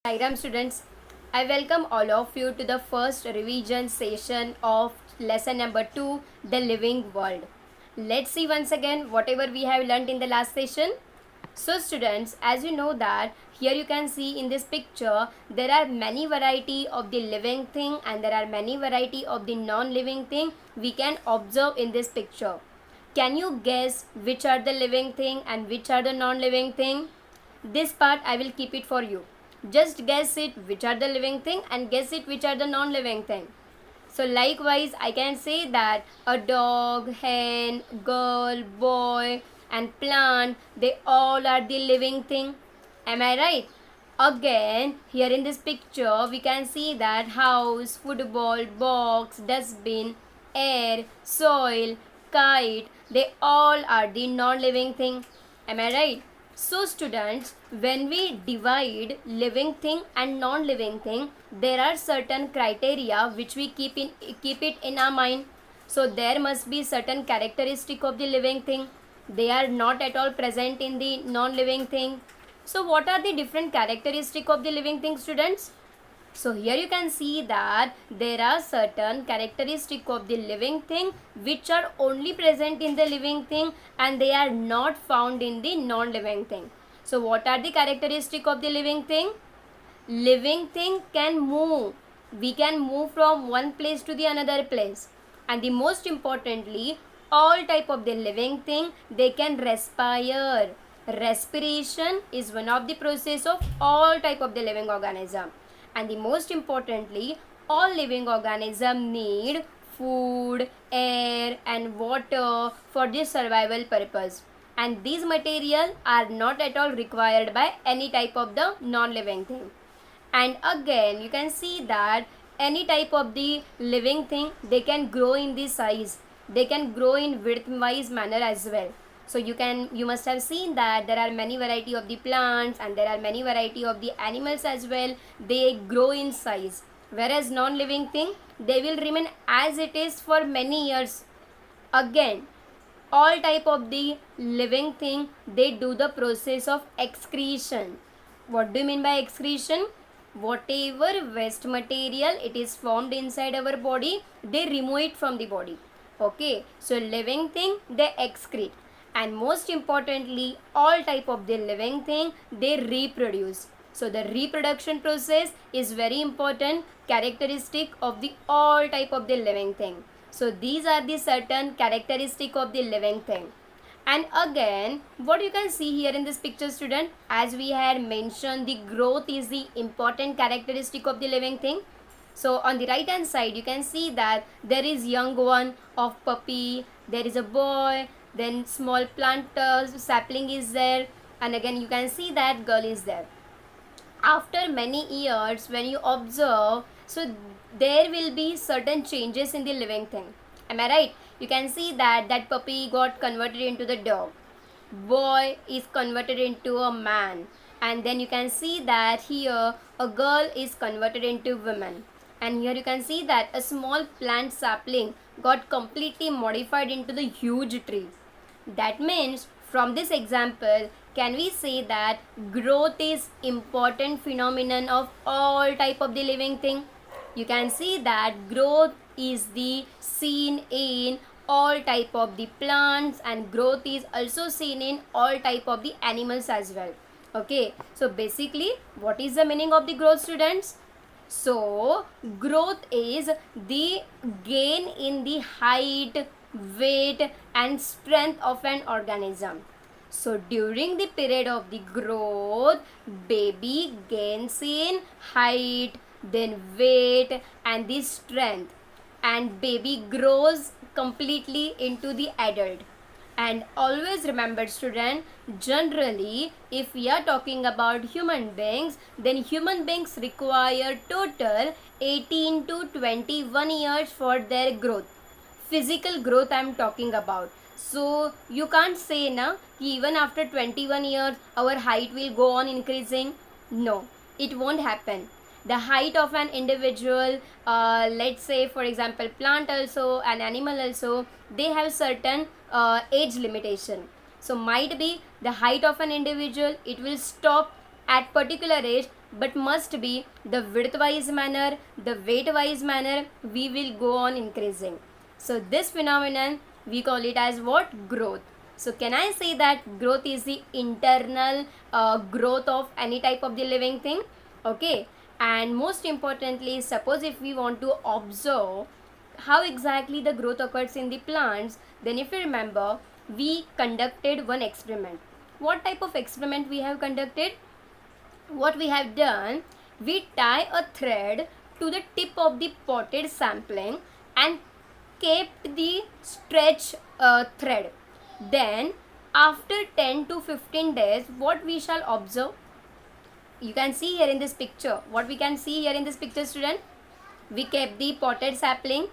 Hi students, I welcome all of you to the first revision session of lesson number 2, the living world. Let's see once again whatever we have learnt in the last session. So students, as you know that here you can see in this picture there are many variety of the living thing and there are many variety of the non-living thing we can observe in this picture. Can you guess which are the living thing and which are the non-living thing? This part I will keep it for you. Just guess it which are the living thing and guess it which are the non-living thing. So likewise I can say that a dog, hen, girl, boy and plant, they all are the living thing. Am I right? Again, here in this picture we can see that house, football, box, dustbin, air, soil, kite, they all are the non-living thing. Am I right? So students, when we divide living thing and non-living thing, there are certain criteria which we keep it in our mind. So there must be certain characteristic of the living thing. They are not at all present in the non-living thing. So what are the different characteristic of the living thing, students? So here you can see that there are certain characteristic of the living thing which are only present in the living thing and they are not found in the non-living thing. So what are the characteristic of the living thing? Living thing can move. We can move from one place to the another place. And the most importantly, all type of the living thing, they can respire. Respiration is one of the process of all type of the living organism. And the most importantly, all living organism need food, air and water for their survival purpose. And these material are not at all required by any type of the non-living thing. And again you can see that any type of the living thing, they can grow in the size, they can grow in width wise manner as well. So you must have seen that there are many variety of the plants and there are many variety of the animals as well. They grow in size, whereas non-living thing, they will remain as it is for many years. Again, all type of the living thing, they do the process of excretion. What do you mean by excretion? Whatever waste material it is formed inside our body, they remove it from the body. Okay, so living thing, they excrete. And most importantly, all type of the living thing, they reproduce. So the reproduction process is very important characteristic of the all type of the living thing. So these are the certain characteristic of the living thing. And again, what you can see here in this picture, student, as we had mentioned, the growth is the important characteristic of the living thing. So on the right hand side, you can see that there is young one of puppy, there is a boy, then small plant sapling is there, and again you can see that girl is there. After many years, when you observe, so there will be certain changes in the living thing. Am I right? You can see that puppy got converted into the dog, boy is converted into a man, and then you can see that here a girl is converted into woman, and here you can see that a small plant sapling got completely modified into the huge tree. That means from this example, can we say that growth is important phenomenon of all type of the living thing? You can see that growth is the seen in all type of the plants and growth is also seen in all type of the animals as well. Okay, so basically what is the meaning of the growth, students? So growth is the gain in the height, weight and strength of an organism. So during the period of the growth, baby gains in height, then weight and the strength, and baby grows completely into the adult. And always remember, student, generally if we are talking about human beings, then human beings require total 18 to 21 years for their growth. Physical growth I am talking about. So you can't say na even after 21 years our height will go on increasing. No, it won't happen. The height of an individual, let's say for example plant also, an animal also, they have certain age limitation. So might be the height of an individual, it will stop at particular age, but must be the width wise manner, the weight wise manner, we will go on increasing. So this phenomenon we call it as what? Growth. So can I say that growth is the internal growth of any type of the living thing? Okay. And most importantly, suppose if we want to observe how exactly the growth occurs in the plants, then if you remember, we conducted one experiment. What type of experiment we have conducted? What we have done, we tie a thread to the tip of the potted sampling and kept the stretch thread. Then after 10 to 15 days, what we shall observe? You can see here in this picture. What we can see here in this picture, student? We kept the potted sapling.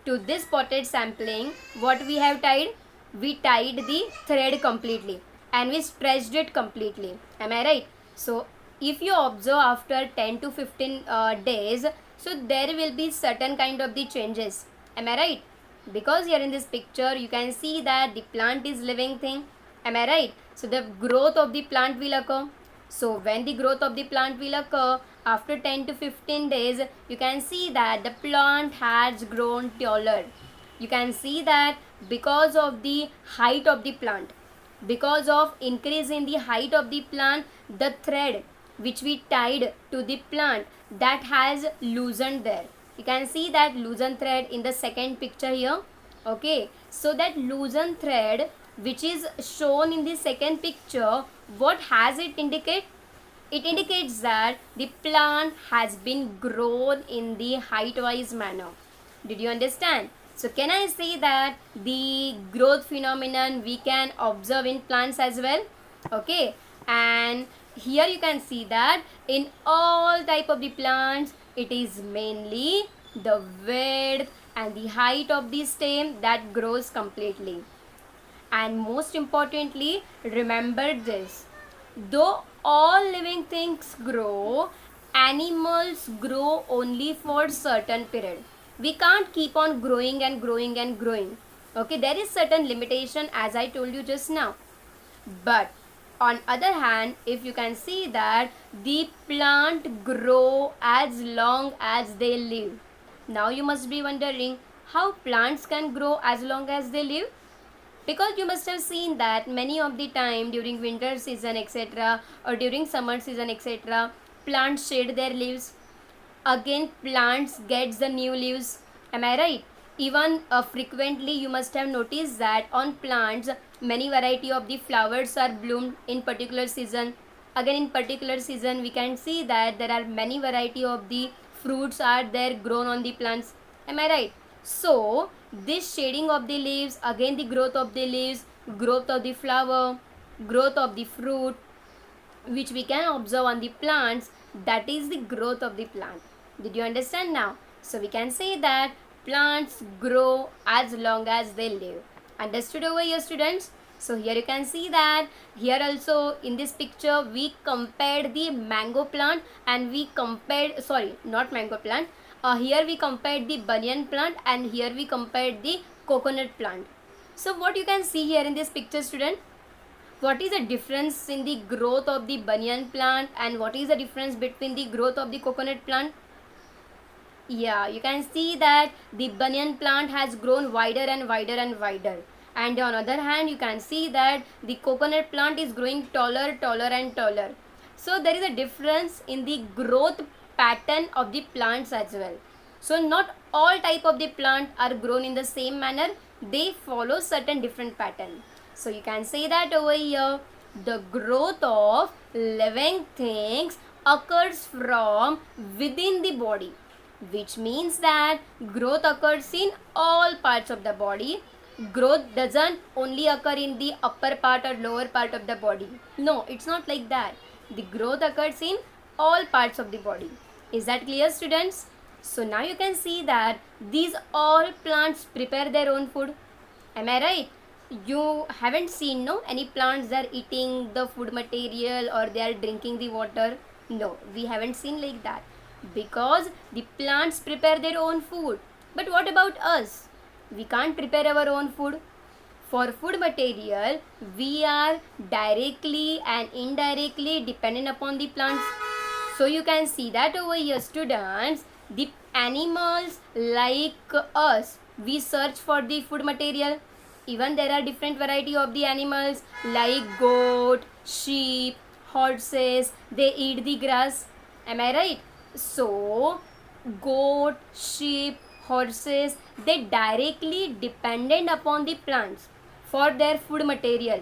To this potted sampling, what we have tied? We tied the thread completely and we stretched it completely. Am I right? So if you observe after 10 to 15 days, so there will be certain kind of the changes. Am I right? Because here in this picture you can see that the plant is living thing. Am I right? So the growth of the plant will occur. So when the growth of the plant will occur after 10 to 15 days, you can see that the plant has grown taller. You can see that because of the height of the plant, because of increase in the height of the plant, the thread which we tied to the plant, that has loosened there. You can see that loosened thread in the second picture here. Okay, so that loosened thread which is shown in the second picture, what has it indicate? It indicates that the plant has been grown in the height wise manner. Did you understand? So can I say that the growth phenomenon we can observe in plants as well? Okay, and here you can see that in all type of the plants, it is mainly the width and the height of the stem that grows completely. And most importantly, remember this: though all living things grow, animals grow only for certain period. We can't keep on growing and growing and growing. Okay, there is certain limitation as I told you just now. But on other hand, if you can see that the plant grow as long as they live. Now you must be wondering how plants can grow as long as they live. Because you must have seen that many of the time during winter season etc. or during summer season etc. plants shed their leaves. Again plants gets the new leaves. Am I right? Even frequently you must have noticed that on plants many variety of the flowers are bloomed in particular season. Again in particular season we can see that there are many variety of the fruits are there grown on the plants. Am I right? So this shading of the leaves, again the growth of the leaves, growth of the flower, growth of the fruit, which we can observe on the plants, that is the growth of the plant. Did you understand now? So we can say that plants grow as long as they live. Understood over here, students? So here you can see that here also in this picture we compared the mango plant and we compared, sorry, not mango plant, here we compared the banyan plant and here we compared the coconut plant. So what you can see here in this picture, student? What is the difference in the growth of the banyan plant and what is the difference between the growth of the coconut plant? Yeah, you can see that the banyan plant has grown wider and wider and wider. And on other hand, you can see that the coconut plant is growing taller, taller and taller. So there is a difference in the growth pattern of the plants as well. So not all type of the plant are grown in the same manner. They follow certain different pattern. So you can say that over here, the growth of living things occurs from within the body, which means that growth occurs in all parts of the body. Growth doesn't only occur in the upper part or lower part of the body. No, it's not like that. The growth occurs in all parts of the body. Is that clear, students? So now you can see that these all plants prepare their own food. Am I right? You haven't seen no any plants that are eating the food material or they are drinking the water. No, we haven't seen like that, because the plants prepare their own food. But what about us? We can't prepare our own food. For food material, we are directly and indirectly dependent upon the plants. So you can see that over here, students, the animals like us, we search for the food material. Even there are different variety of the animals like goat, sheep, horses, they eat the grass. Am I right? So goat, sheep, horses, they directly dependent upon the plants for their food material.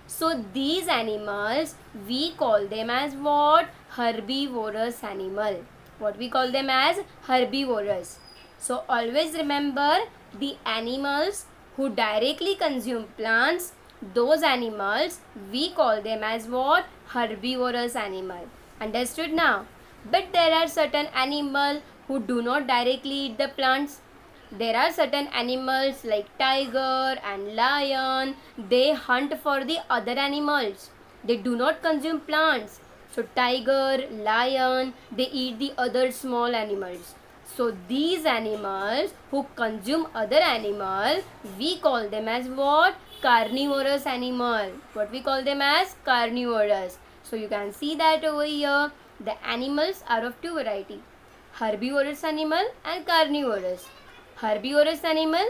So these animals, we call them as what? Herbivorous animal. What we call them as? Herbivorous. So always remember, the animals who directly consume plants, those animals, we call them as what? Herbivorous animal. Understood now? But there are certain animals who do not directly eat the plants. There are certain animals like tiger and lion, they hunt for the other animals. They do not consume plants. So tiger, lion, they eat the other small animals. So these animals who consume other animal, we call them as what? Carnivorous animal. What we call them as? Carnivorous. So you can see that over here, the animals are of two variety: herbivorous animal and carnivorous. Herbivorous animal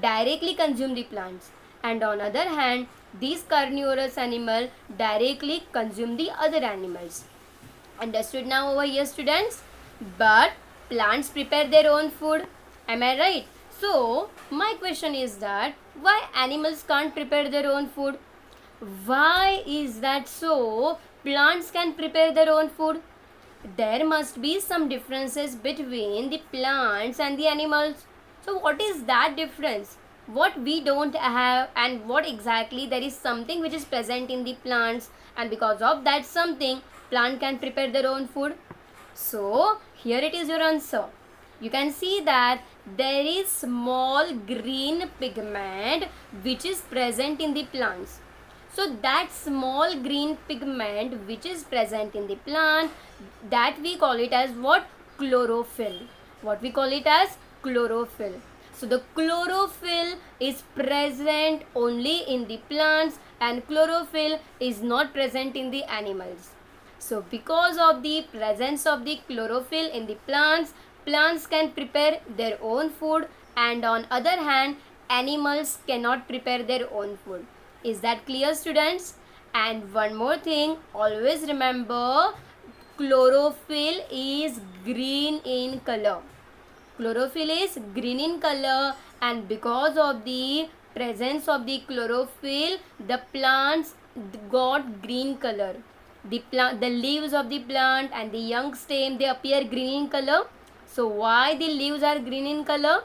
directly consume the plants, and on other hand, these carnivorous animal directly consume the other animals. Understood now over here, students? But plants prepare their own food. Am I right? So my question is that why animals can't prepare their own food? Why is that so? Plants can prepare their own food. There must be some differences between the plants and the animals. So what is that difference? What we don't have, and what exactly there is something which is present in the plants, and because of that something, plant can prepare their own food. So here it is your answer. You can see that there is small green pigment which is present in the plants. So that small green pigment which is present in the plant, that we call it as what? Chlorophyll. What we call it as? Chlorophyll. So the chlorophyll is present only in the plants, and chlorophyll is not present in the animals. So because of the presence of the chlorophyll in the plants, plants can prepare their own food, and on other hand, animals cannot prepare their own food. Is that clear, students? And one more thing, always remember, chlorophyll is green in color. Chlorophyll is green in color, and because of the presence of the chlorophyll, the plants got green color. The leaves of the plant and the young stem, they appear green in color. So why the leaves are green in color?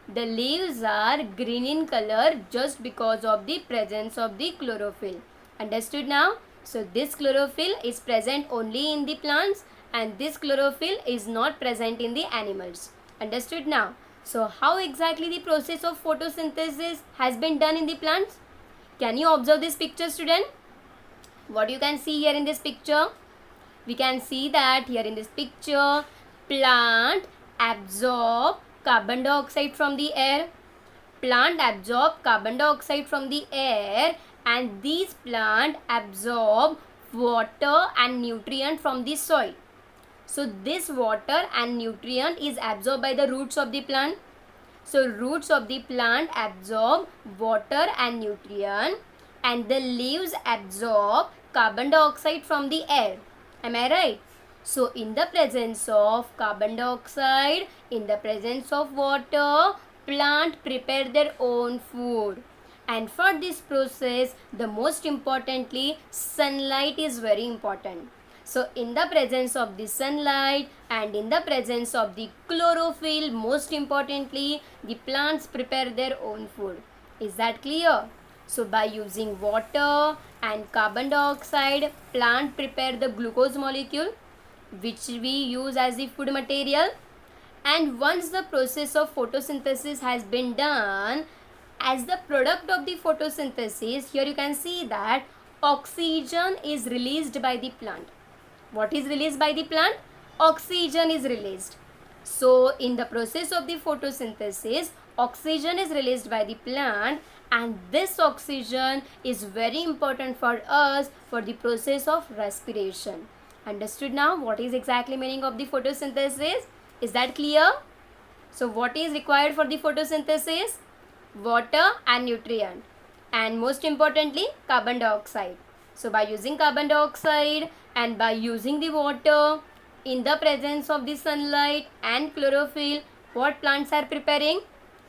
The leaves are green in color just because of the presence of the chlorophyll. Understood now? So this chlorophyll is present only in the plants, and this chlorophyll is not present in the animals. Understood now? So how exactly the process of photosynthesis has been done in the plants? Can you observe this picture, student? What you can see here in this picture? We can see that here in this picture, plant absorb carbon dioxide from the air. Plant absorb carbon dioxide from the air, and these plant absorb water and nutrient from the soil. So this water and nutrient is absorbed by the roots of the plant. So roots of the plant absorb water and nutrient, and the leaves absorb carbon dioxide from the air. Am I right? So in the presence of carbon dioxide, in the presence of water, plant prepare their own food. And for this process, the most importantly, sunlight is very important. So in the presence of the sunlight and in the presence of the chlorophyll, most importantly, the plants prepare their own food. Is that clear? So by using water and carbon dioxide, plant prepare the glucose molecule which we use as the food material. And once the process of photosynthesis has been done, as the product of the photosynthesis, here you can see that oxygen is released by the plant. What is released by the plant? Oxygen is released. So in the process of the photosynthesis, oxygen is released by the plant, and this oxygen is very important for us for the process of respiration. Understood now what is exactly meaning of the photosynthesis? Is that clear? So what is required for the photosynthesis? Water and nutrient, and most importantly carbon dioxide. So by using carbon dioxide and by using the water in the presence of the sunlight and chlorophyll, what plants are preparing?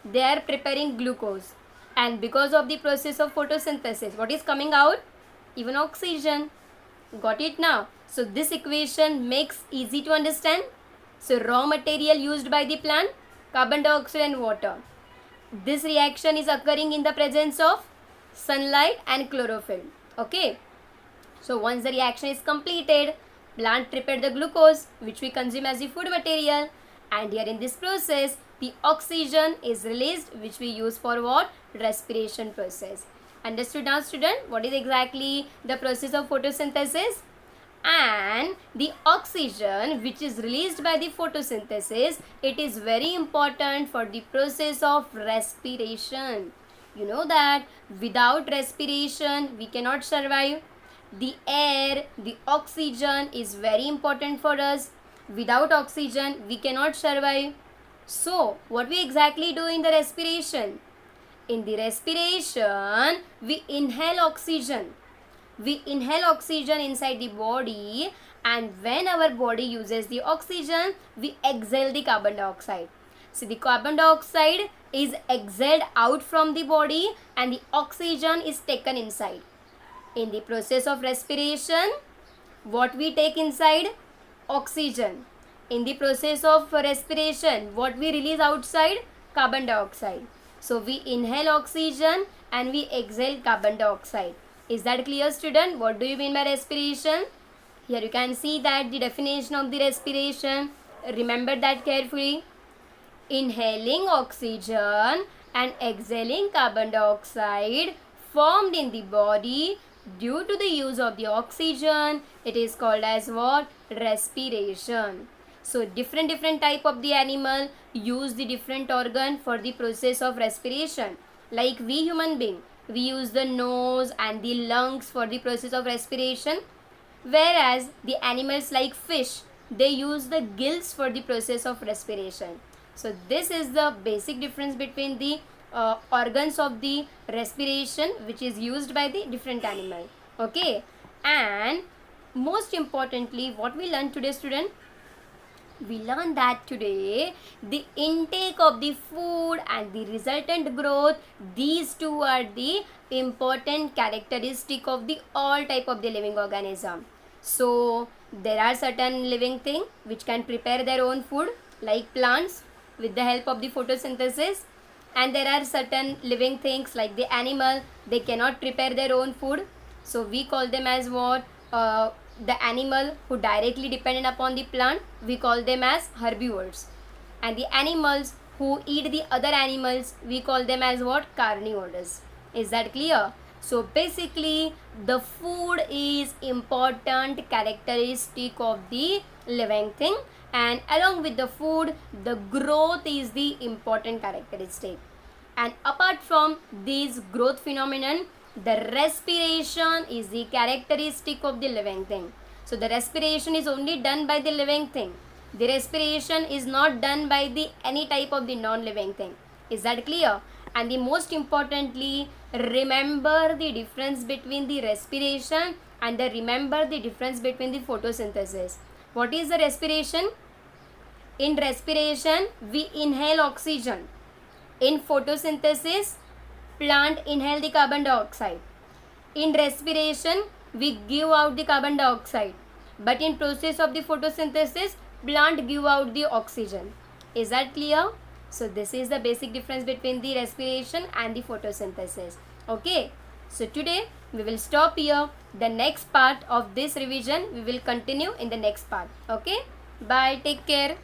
They are preparing glucose, and because of the process of photosynthesis, what is coming out? Even oxygen. Got it now? So this equation makes easy to understand. So raw material used by the plant, carbon dioxide and water. This reaction is occurring in the presence of sunlight and chlorophyll. Okay. So once the reaction is completed, plant prepare the glucose which we consume as the food material, and here in this process the oxygen is released which we use for what? Respiration process. Understood now student what is exactly the process of photosynthesis? And the oxygen which is released by the photosynthesis, it is very important for the process of respiration. You know that without respiration we cannot survive. The air, the oxygen is very important for us. Without oxygen we cannot survive. So what we exactly do in the respiration? In the respiration we inhale oxygen. We inhale oxygen inside the body, and when our body uses the oxygen, we exhale the carbon dioxide. So the carbon dioxide is exhaled out from the body and the oxygen is taken inside. In the process of respiration, what we take inside? Oxygen. In the process of respiration, what we release outside? Carbon dioxide. So we inhale oxygen and we exhale carbon dioxide. Is that clear student? What do you mean by respiration? Here you can see that the definition of the respiration. Remember that carefully. Inhaling oxygen and exhaling carbon dioxide formed in the body due to the use of the oxygen. It is called as what? Respiration. So different type of the animal use the different organ for the process of respiration. Like we human being, we use the nose and the lungs for the process of respiration, whereas the animals like fish, they use the gills for the process of respiration. So this is the basic difference between the organs of the respiration which is used by the different animal. Okay, and most importantly what we learned today student? We learned that today the intake of the food and the resultant growth, these two are the important characteristic of the all type of the living organism. So there are certain living things which can prepare their own food like plants with the help of the photosynthesis, and there are certain living things like the animal, they cannot prepare their own food. So we call them as what? The animal who directly dependent upon the plant, we call them as herbivores, and the animals who eat the other animals, we call them as what? Carnivores. Is that clear? So basically the food is important characteristic of the living thing, and along with the food the growth is the important characteristic. And apart from this growth phenomenon, the respiration is the characteristic of the living thing. So the respiration is only done by the living thing. The respiration is not done by the any type of the non-living thing. Is that clear? And the most importantly, remember the difference between the respiration and remember the difference between the photosynthesis. What is the respiration? In respiration, we inhale oxygen. In photosynthesis, plant inhale the carbon dioxide. In respiration, we give out the carbon dioxide. But in process of the photosynthesis, plant give out the oxygen. Is that clear? So this is the basic difference between the respiration and the photosynthesis. Okay. So today we will stop here. The next part of this revision we will continue in the next part. Okay. Bye. Take care.